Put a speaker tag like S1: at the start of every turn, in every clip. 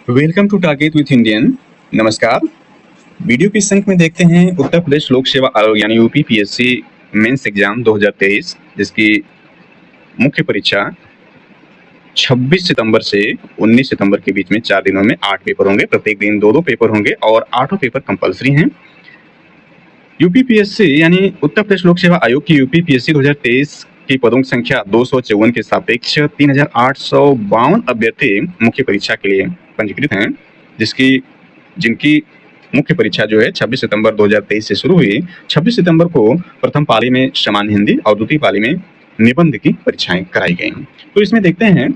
S1: Welcome to target with Indian. नमस्कार। Video के इस अंक में देखते हैं उत्तर प्रदेश लोक सेवा आयोग यानी यूपी पीएससी मेंस एग्जाम 2023 जिसकी मुख्य परीक्षा 26 सितंबर से 19 सितंबर के बीच में 4 दिनों में 8 पेपर होंगे। प्रत्येक दिन 2-2 पेपर होंगे और 8 पेपर कंपलसरी हैं। यूपी पीएससी यानी उत्तर प्रदेश लोक सेवा आयोग की यूपी पीएससी 2023 की पदों की संख्या 254 के सापेक्ष 3852 अभ्यर्थी मुख्य परीक्षा के लिए पंजीकृत हैं, जिनकी मुख्य परीक्षा जो है 26 सितंबर 2023 से शुरू हुई। 26 सितंबर को प्रथम पाली में सामान्य हिंदी और द्वितीय पाली में निबंध की परीक्षाएं कराई गई। तो इसमें देखते हैं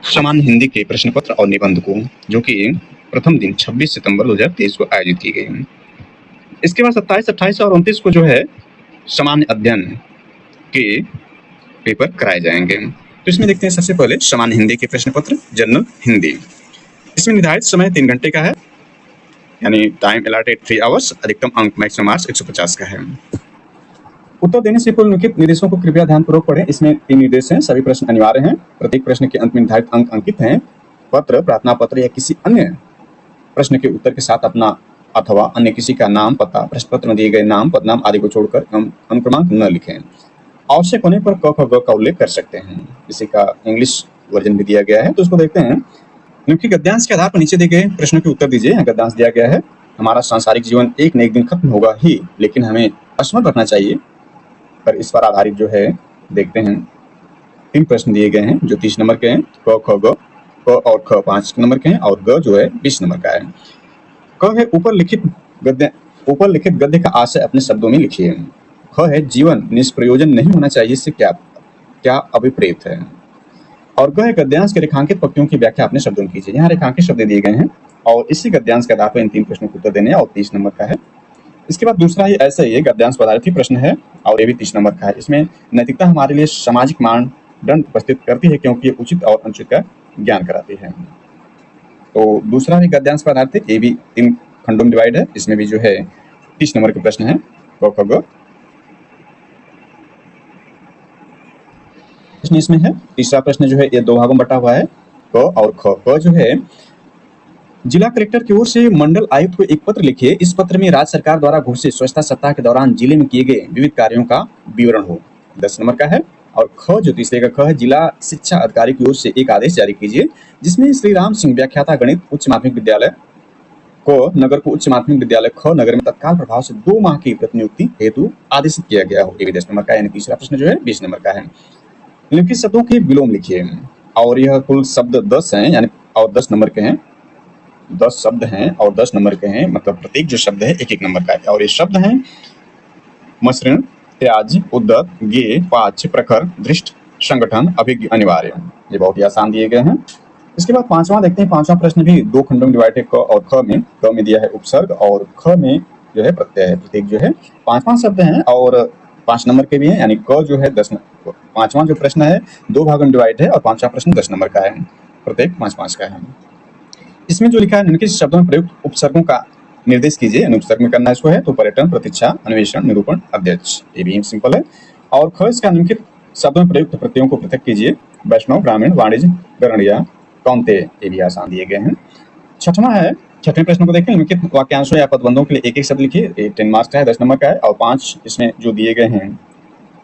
S1: सामान्य हिंदी के प्रश्न पत्र और निबंध को, जो कि प्रथम दिन 26 सितंबर 2023 को आयोजित की गई। इसके बाद 27, 28 और 29 को जो है सामान्य अध्ययन के पेपर कराए जाएंगे। तो इसमें देखते हैं सबसे पहले सामान्य हिंदी के प्रश्न पत्र जनरल हिंदी। इसमें निर्धारित समय 3 घंटे का है, यानी टाइम अलॉटेड 3 आवर्स। अधिकतम अंक मैक्सिमम मार्क्स 150 का है। उत्तर देने से पूर्व निम्नलिखित निर्देशों को कृपया ध्यानपूर्वक पढ़ें। इसमें 3 निर्देश हैं, सभी प्रश्न अनिवार्य हैं। प्रत्येक प्रश्न के अंत में निर्धारित अंक अंकित हैं। पत्र, प्रार्थना पत्र या किसी अन्य प्रश्न के उत्तर के साथ अपना अथवा अन्य किसी का नाम, पता, प्रश्न पत्र में दिए गए नाम, पदनाम आदि को छोड़कर अनुक्रमांक न लिखें। आवश्यक होने पर क, ख, ग का उल्लेख कर सकते हैं। इसी का इंग्लिश वर्जन भी दिया गया है, तो उसको देखते हैं। निम्नलिखित गद्यांश के आधार पर नीचे दिए गए प्रश्नों के उत्तर दीजिए। यहाँ गद्यांश दिया गया है, हमारा सांसारिक जीवन एक न एक दिन खत्म होगा ही, लेकिन हमें स्मरण रखना चाहिए। पर इस पर आधारित जो है देखते हैं 3 प्रश्न दिए गए हैं जो 30 नंबर के हैं। क, ख, ग, क और ख 5 नंबर के हैं और ग जो है 20 नंबर का है। क है ऊपर लिखित गद्य का आशय अपने शब्दों में लिखिए। ख है जीवन निष्प्रयोजन नहीं होना चाहिए, इससे क्या अभिप्रेत है। और ग है गद्यांश के रेखांकित पंक्तियों की व्याख्या अपने शब्दों में कीजिए। यहाँ रेखांकित शब्द दिए गए हैं और इसी गद्यांश के आधार पर इन 3 प्रश्नों के उत्तर देने और 30 नंबर का है। इसके बाद दूसरा ही ऐसा ही गद्यांश पदार्थी प्रश्न है और ये भी 30 नंबर का है। इसमें नैतिकता हमारे लिए सामाजिक मानदंड उपस्थित करती है, क्योंकि ये उचित और अनुचित का ज्ञान कराती है। तो दूसरा भी गद्यांश पदार्थी, ये भी 3 खंडों में डिवाइड है। इसमें भी जो है 30 नंबर के प्रश्न है। क, ख, ग प्रश्न इसमें है। तीसरा प्रश्न जो है ये 2 भागों में बटा हुआ है, क और ख। क जो है जिला कलेक्टर की ओर से मंडल आयुक्त को एक पत्र लिखिए। इस पत्र में राज्य सरकार द्वारा घोषित स्वच्छता सप्ताह के दौरान जिले में किए गए विविध कार्यों का विवरण हो। 10 नंबर का है। और ख जो तीसरे का ख है, जिला शिक्षा अधिकारी की ओर से एक आदेश जारी कीजिए जिसमें श्री राम सिंह व्याख्याता गणित उच्च माध्यमिक विद्यालय को नगर को उच्च माध्यमिक विद्यालय ख नगर में तत्काल प्रभाव से 2 माह की प्रतिनियुक्ति हेतु आदेशित किया गया हो। ये भी 10 नंबर का है। यानी तीसरा प्रश्न जो है 20 नंबर का है। निम्नलिखित शब्दों के विलोम लिखिए और यह कुल शब्द 10 हैं, यानी और 10 नंबर के हैं। 10 शब्द हैं और 10 नंबर के हैं, मतलब प्रत्येक जो शब्द है 1-1 नंबर का है। और ये शब्द हैं मसृण, त्याज, उद्दत, ज्ञेय, पाच्य, प्रखर, दृष्ट, संगठन, अभिज्ञ, अनिवार्य। ये बहुत ही आसान दिए गए हैं। इसके बाद 5वां देखते हैं। 5वां प्रश्न भी 2 खंडों में डिवाइड है। क और ख में। क में दिया है उपसर्ग और ख में जो है प्रत्यय है। प्रत्येक जो है 5 शब्द हैं और 5 नंबर के भी हैं, यानी क जो है 10। 5वां जो प्रश्न है 2 भागों में डिवाइड है और 5वां प्रश्न 10 नंबर का है। प्रत्येक 5-5 का है। इसमें जो लिखा है निम्नलिखित शब्दों में प्रयुक्त उपसर्गों का निर्देश कीजिए। उपसर्ग में करना इसको है तो पर्यटन, प्रतीक्षा, अन्वेषण, निरूपण, अध्यक्ष। ये भी सिंपल है। और ख इसका निम्नलिखित शब्दों में प्रयुक्त प्रत्ययों को पृथक कीजिए। वैष्णव, ग्रामीण, वाणिज्य, गरणिया, कौन्तेय। ये भी आसान दिए गए हैं। 6वां है। 6वें प्रश्न को देखें। निम्नलिखित वाक्यांशों या पदबंधों के लिए 1-1 शब्द लिखिए। ये 10 मार्क्स का है, 10 नंबर का है। और 5 इसमें जो दिए गए हैं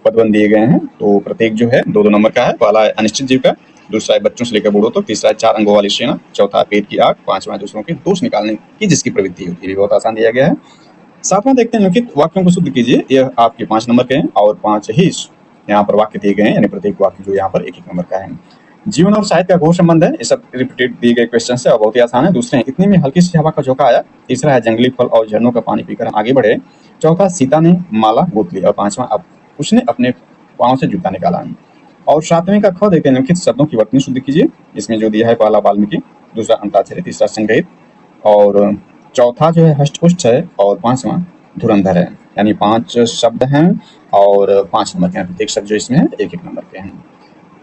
S1: पदबंध दिए गए हैं, तो प्रत्येक जो है 2-2 नंबर का है। पहला है अनिश्चित जीविका, दूसरा है बच्चों से लेकर बूढ़ों तक, तीसरा है 4 अंगों वाली सेना, चौथा पेट की आग, 5वां दूसरों के दोष निकालने की जिसकी प्रवृत्ति होती है। ये भी बहुत आसान दिया गया है। 7वां देखते हैं। निम्नलिखित वाक्यों को शुद्ध कीजिए। यह आपके 5 नंबर के हैं और 5 ही यहाँ पर वाक्य दिए गए हैं, यानी प्रत्येक वाक्य जो यहाँ पर 1-1 नंबर का है। जीवन और साहित्य का घोर संबंध है। ये सब रिपीटेड दिए गए क्वेश्चन है और बहुत ही आसान है। दूसरे हैं इतने में हल्की सी हवा का झोंका आया। तीसरा है जंगली फल और झरनों का पानी पीकर हम आगे बढ़े। चौथा सीता ने माला गोद ली। और 5वां अब उसने अपने पाँव से जूता निकाला। और 7वें का ख देखते हैं। निम्नलिखित शब्दों की वर्तनी शुद्ध कीजिए। इसमें जो दिया है पहला वाल्मीकि, दूसरा अंताक्षरी, तीसरा संग्रहित और चौथा जो है हष्टपुष्ट है और 5वां धुरंधर है। यानी 5 शब्द हैं और 5 नंबर के हैं। प्रत्येक शब्द जो इसमें है 1-1 नंबर के हैं।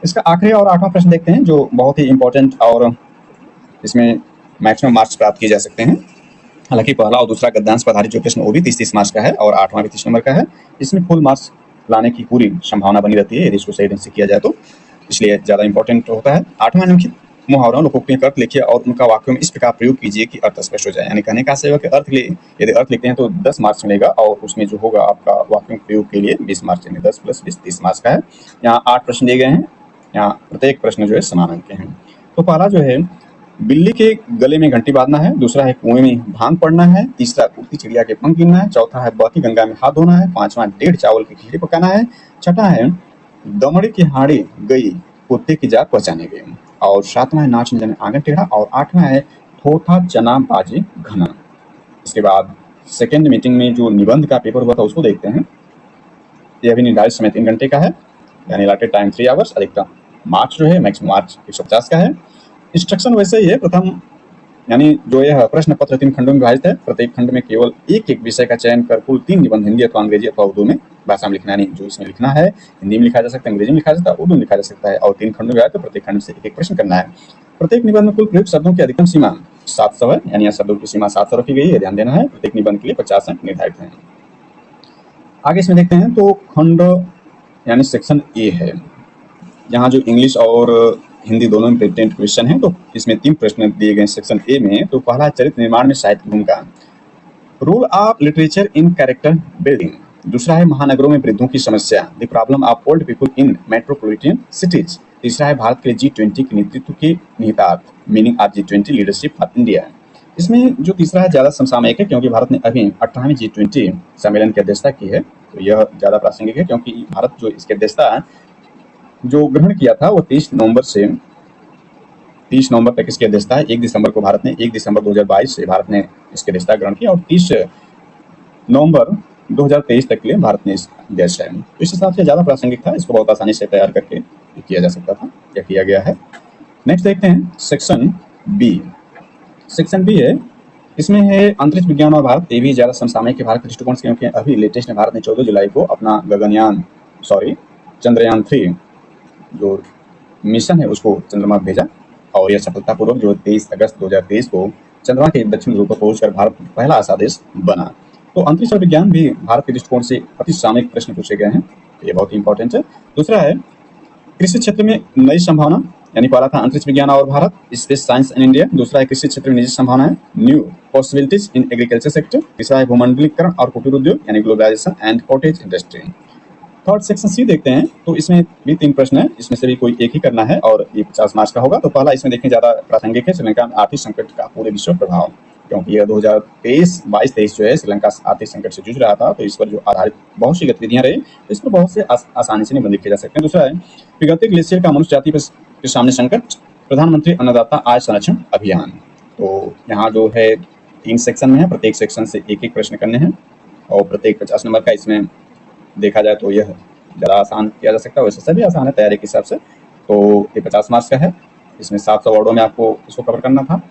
S1: इसका आखिरी और 8वां प्रश्न देखते हैं जो बहुत ही इंपॉर्टेंट और इसमें मैक्सिमम मार्क्स प्राप्त किए जा सकते हैं। हालांकि पहला और दूसरा गद्यांश पर आधारित जो प्रश्न वो भी 30-30 मार्क्स का है और 8वां भी 30 नंबर का है। इसमें फुल मार्क्स लाने की पूरी संभावना बनी रहती है यदि इसको सही ढंग से किया जाए तो, इसलिए ज़्यादा इंपॉर्टेंट होता है। 8वां निम्नलिखित मुहावरों लोकोक्तियों का अर्थ लिखिए और उनका वाक्यों में इस प्रकार प्रयोग कीजिए कि अर्थ स्पष्ट हो जाए। यानी कहने का आशय है कि अर्थ लिए यदि अर्थ लिखते हैं तो 10 मार्क्स मिलेगा और उसमें जो होगा आपका वाक्यों के प्रयोग के लिए 20 मार्क्स, यानी 10 + 20 30 मार्क्स का है। यहाँ 8 प्रश्न दिए गए हैं। यहाँ प्रत्येक प्रश्न जो है समान अंक के हैं। तो पहला जो है, बिल्ली के गले में घंटी बांधना है। दूसरा है कुएं में भांग पड़ना है। तीसरा उड़ती चिड़िया के पंख गिनना है। चौथा है बहती गंगा में हाथ धोना है। पांचवा डेढ़ चावल की खिचड़ी पकाना है। छठा है दमड़ी की हाड़ी गई कुत्ते की जात पहचाने गई। और सातवां है नाच न जाने आंगन टेढ़ा। और आठवां है थोथा चना बाजे घना। इसके बाद सेकेंड मीटिंग में जो निबंध का पेपर हुआ था उसको देखते हैं। यह भी निर्धारित समय 3 घंटे का है, यानी अलॉटेड टाइम 3 आवर्स। अधिकतम मार्क्स जो है मैक्सिमम मार्क्स 150 का है। इंस्ट्रक्शन वैसे ही है। प्रथम यानी जो यह प्रश्न पत्र 3 खंडों में विभाजित है। प्रत्येक खंड में केवल एक विषय का चयन कर कुल 3 निबंध हिंदी अथवा अंग्रेजी अथवा उर्दू में भाषा में लिखना, नहीं जो इसमें लिखना है हिंदी में लिखा जा सकता है, अंग्रेजी में लिखा जा सकता है, उर्दू में लिखा जा सकता है। और 3 खंडों में विभाजित, तो प्रत्येक खंड से एक प्रश्न करना है। प्रत्येक निबंध में कुल प्रयुक्त शब्दों की अधिकतम सीमा 700 है, यानी यह शब्दों की सीमा 700 रखी गई है, ध्यान देना है। प्रत्येक निबंध के लिए 50 अंक निर्धारित हैं। आगे इसमें देखते हैं तो खंड यानी सेक्शन ए है। यहाँ जो इंग्लिश और हिंदी दोनों में पेटेंट क्वेश्चन है, तो इसमें 3 प्रश्न दिए गए सेक्शन ए में। तो पहला चरित्र निर्माण में साहित्य की भूमिका, role of literature in character building. दूसरा है महानगरों में वृद्धों की समस्या, the problem of old people in metropolitan cities. तीसरा है भारत के लिए G20 के नेतृत्व के निहितार्थ, meaning of G20 leadership for India. इसमें जो तीसरा है ज़्यादा समसामयिक है, क्योंकि भारत ने अभी 18वें G20 सम्मेलन की अध्यक्षता की है, तो यह ज़्यादा प्रासंगिक है, क्योंकि भारत जो इसकी अध्यक्षता जो ग्रहण किया था वो 30 नवंबर तक इसकी अध्यक्षता है। 1 दिसंबर को भारत ने 1 दिसंबर 2022 से भारत ने इसकी अध्यक्षता ग्रहण की और 30 नवंबर 2023 तक के लिए भारत ने इस अध्यक्ष है। तो इस हिसाब से ज़्यादा प्रासंगिक था, इसको बहुत आसानी से तैयार करके किया जा सकता था, यह किया गया है। नेक्स्ट देखते हैं सेक्शन बी। सेक्शन बी है, इसमें है अंतरिक्ष विज्ञान और भारत। ये भी ज़्यादा समसामयिक के भारत के दृष्टिकोण से, क्योंकि अभी लेटेस्ट में भारत ने 14 जुलाई को अपना चंद्रयान 3 जो मिशन है उसको चंद्रमा पर भेजा और यह सफलतापूर्वक जो 23 अगस्त 2023 को चंद्रमा के दक्षिण ध्रुव पर पहुंचकर भारत पहला ऐसा देश बना। तो अंतरिक्ष और विज्ञान भी भारत के दृष्टिकोण से अति सामयिक प्रश्न पूछे गए हैं, ये बहुत इंपॉर्टेंट है। दूसरा है कृषि क्षेत्र में नई संभावना, यानी पहला था अंतरिक्ष विज्ञान और Bharat, space science in India. दूसरा है कृषि क्षेत्र में नई संभावना है, new possibilities in agriculture sector. तीसरा है भूमंडलीकरण और कुटीर उद्योग, यानी globalisation and cottage industry. Third section C देखते हैं, तो इसमें भी 3 प्रश्न है, इसमें से भी कोई एक ही करना है और ये 50 मार्क्स का होगा। तो पहला इसमें देखें ज़्यादा प्रासंगिक है, श्रीलंका में आर्थिक संकट का पूरे विश्व प्रभाव, क्योंकि यह 2022-23 जो है श्रीलंका आर्थिक संकट से जूझ रहा था, तो इस पर जो आधारित बहुत सी गतिविधियां रही, तो इस पर बहुत से आसानी से निबंध लिखे जा सकते हैं। दूसरा है पिघलते ग्लेशियर का मनुष्य जाति के सामने संकट, प्रधानमंत्री अन्नदाता आय संरक्षण अभियान। तो यहाँ जो है 3 सेक्शन में है, प्रत्येक सेक्शन से एक प्रश्न करने हैं और प्रत्येक 50 नंबर का। इसमें देखा जाए तो यह ज़्यादा आसान किया जा सकता है, वैसे सभी आसान है तैयारी के हिसाब से। तो ये 50 मार्क्स का है, इसमें 700 वर्डों में आपको इसको कवर करना था।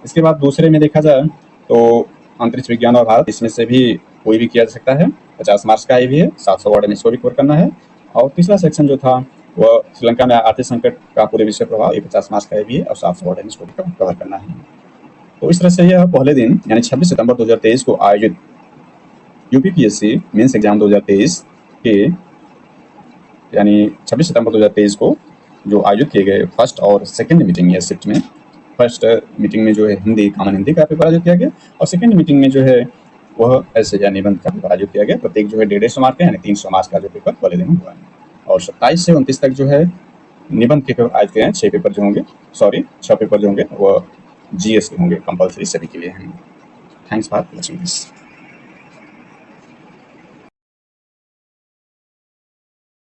S1: इसके बाद दूसरे में देखा जाए तो अंतरिक्ष विज्ञान और भारत, इसमें से भी कोई भी किया जा सकता है, 50 मार्क्स का ये भी है, 700 वर्ड में इसको भी कवर करना है। और तीसरा सेक्शन जो था वह श्रीलंका में आर्थिक संकट का पूरे विश्व प्रभाव, ये 50 मार्क्स का ये भी है और 700 वर्ड में इसको भी कवर करना है। तो इस तरह से यह पहले दिन यानी 26 सितंबर 2023 को आयोजित यूपीपीएससी मेंस एग्जाम 2023 के यानी 26 सितंबर 2023 को जो आयोजित किए गए फर्स्ट और सेकंड मीटिंग है शिफ्ट में। फर्स्ट मीटिंग में जो है हिंदी कॉमन हिंदी का पेपर आयोजित किया गया और सेकंड मीटिंग में जो है वह ऐसे या निबंध का पेपर आयोजित किया गया। प्रत्येक जो है 150 मार्क का, यानी 300 मार्क्स का जो पेपर पहले दिन हुआ है। और 27 से 29 तक जो है निबंध के पेपर आयोजित किए हैं। 6 पेपर जो होंगे वह जीएस के होंगे, कंपल्सरी सभी के लिए हैं। Thanks for watching this.